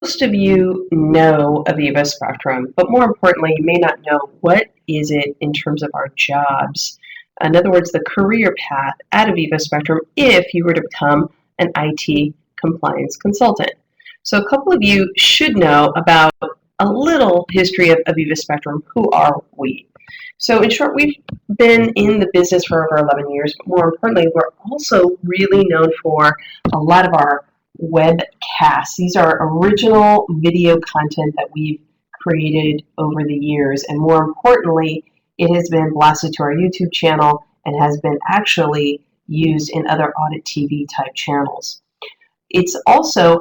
Most of you know Aviva Spectrum, but more importantly, you may not know what is it in terms of our jobs. In other words, the career path at Aviva Spectrum if you were to become an IT compliance consultant. So a couple of you should know about a little history of Aviva Spectrum. Who are we? So in short, we've been in the business for over 11 years, but more importantly, we're also really known for a lot of our webcasts. These are original video content that we've created over the years, and more importantly, it has been blasted to our YouTube channel and has been actually used in other audit TV type channels. It's also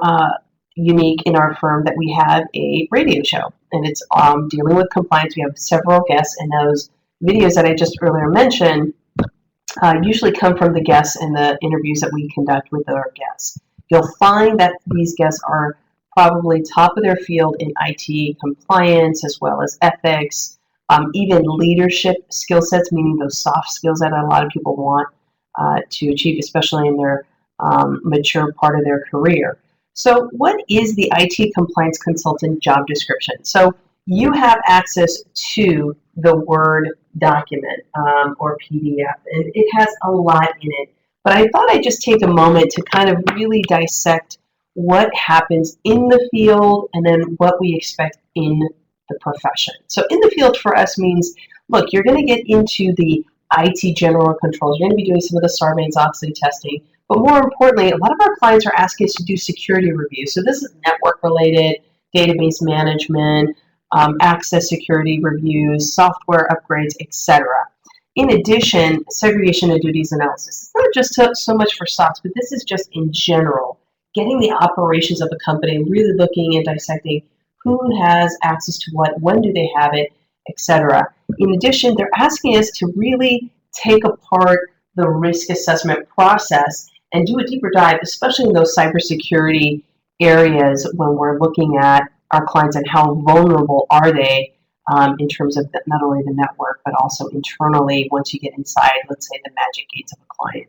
unique in our firm that we have a radio show, and it's dealing with compliance. We have several guests, and those videos that I just earlier mentioned usually come from the guests and the interviews that we conduct with our guests. You'll find that these guests are probably top of their field in IT compliance as well as ethics, even leadership skill sets, meaning those soft skills that a lot of people want to achieve, especially in their mature part of their career. So what is the IT compliance consultant job description? So you have access to the Word document or PDF, and it has a lot in it. But I thought I'd just take a moment to kind of really dissect what happens in the field and then what we expect in the profession. So in the field for us means, look, you're going to get into the IT general controls. You're going to be doing some of the Sarbanes-Oxley testing. But more importantly, a lot of our clients are asking us to do security reviews. So this is network related, database management, access security reviews, software upgrades, etc. In addition, segregation of duties analysis. It's not just so much for SOX, but this is just in general, getting the operations of a company, really looking and dissecting who has access to what, when do they have it, etc. In addition, they're asking us to really take apart the risk assessment process and do a deeper dive, especially in those cybersecurity areas when we're looking at our clients and how vulnerable are they in terms of not only the network, but also internally once you get inside, let's say, the magic gates of a client.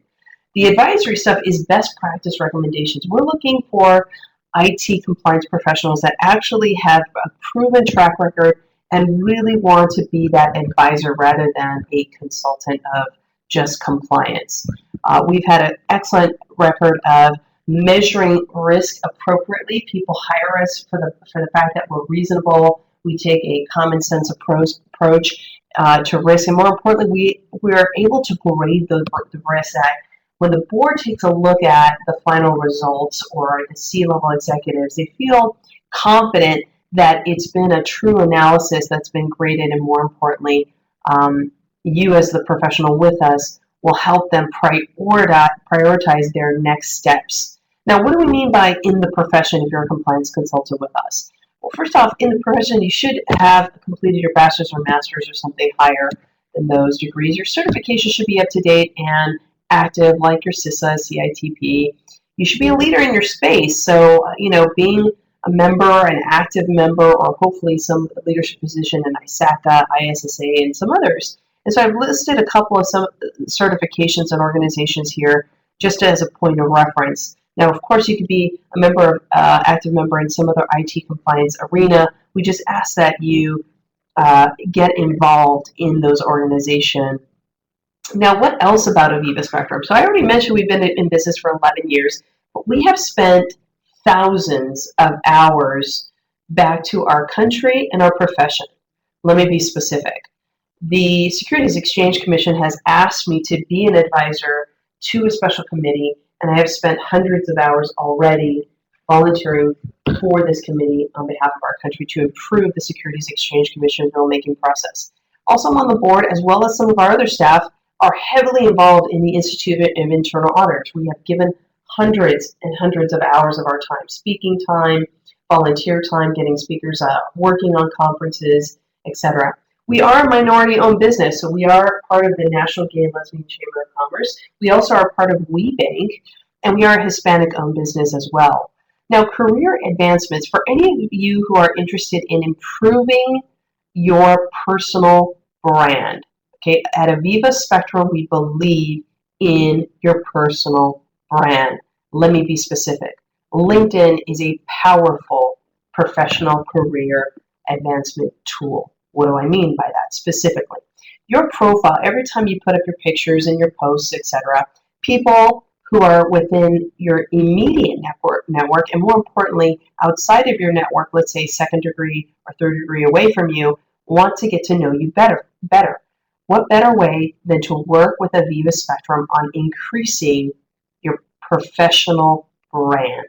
The advisory stuff is best practice recommendations. We're looking for IT compliance professionals that actually have a proven track record and really want to be that advisor rather than a consultant of just compliance. We've had an excellent record of measuring risk appropriately. People hire us for the fact that we're reasonable. We take a common sense approach to risk, and more importantly, we're able to grade the risk that when the board takes a look at the final results or the C-level executives, they feel confident that it's been a true analysis that's been graded, and more importantly, you as the professional with us will help them prioritize their next steps. Now, what do we mean by in the profession if you're a compliance consultant with us? Well, first off, in the profession, you should have completed your bachelor's or master's or something higher than those degrees. Your certification should be up to date and active, like your CISA, CITP. You should be a leader in your space. So, being a member, an active member, or hopefully some leadership position in ISACA, ISSA, and some others. And so I've listed a couple of some certifications and organizations here just as a point of reference. Now, of course, you could be a member, active member in some other IT compliance arena. We just ask that you get involved in those organizations. Now, what else about Aviva Spectrum? So I already mentioned we've been in business for 11 years, but we have spent thousands of hours back to our country and our profession. Let me be specific. The Securities Exchange Commission has asked me to be an advisor to a special committee, and I have spent hundreds of hours already volunteering for this committee on behalf of our country to improve the Securities Exchange Commission rulemaking process. Also, I'm on the board, as well as some of our other staff, are heavily involved in the Institute of Internal Auditors. We have given hundreds and hundreds of hours of our time, speaking time, volunteer time, getting speakers working on conferences, etc. We are a minority-owned business, so we are part of the National Gay and Lesbian Chamber of Commerce. We also are part of WeBank, and we are a Hispanic-owned business as well. Now, career advancements, for any of you who are interested in improving your personal brand, okay, at Aviva Spectrum, we believe in your personal brand. Let me be specific. LinkedIn is a powerful professional career advancement tool. What do I mean by that specifically? Your profile, every time you put up your pictures and your posts, etc., people who are within your immediate network, and more importantly, outside of your network, let's say second degree or third degree away from you, want to get to know you better. What better way than to work with Aviva Spectrum on increasing your professional brand?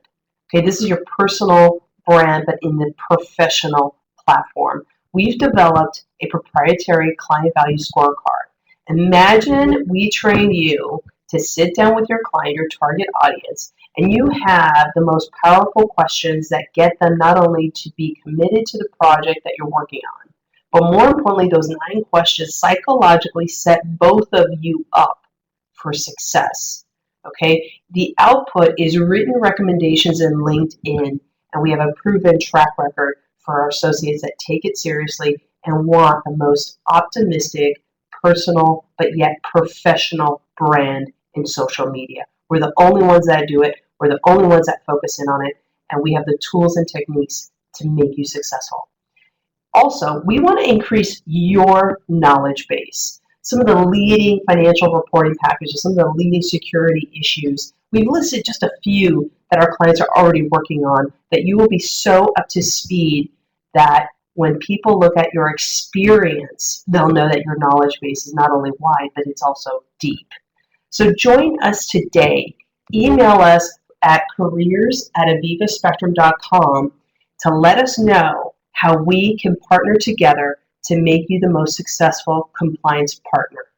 Okay, this is your personal brand, but in the professional platform. We've developed a proprietary client value scorecard. Imagine we train you to sit down with your client, your target audience, and you have the most powerful questions that get them not only to be committed to the project that you're working on, but more importantly, those 9 questions psychologically set both of you up for success. Okay, the output is written recommendations in LinkedIn, and we have a proven track record for our associates that take it seriously and want the most optimistic, personal, but yet professional brand in social media. We're the only ones that do it. We're the only ones that focus in on it, and we have the tools and techniques to make you successful. Also, we want to increase your knowledge base. Some of the leading financial reporting packages, some of the leading security issues. We've listed just a few that our clients are already working on that you will be so up to speed that when people look at your experience, they'll know that your knowledge base is not only wide, but it's also deep. So join us today. Email us at careers@avivaspectrum.com to let us know how we can partner together to make you the most successful compliance partner.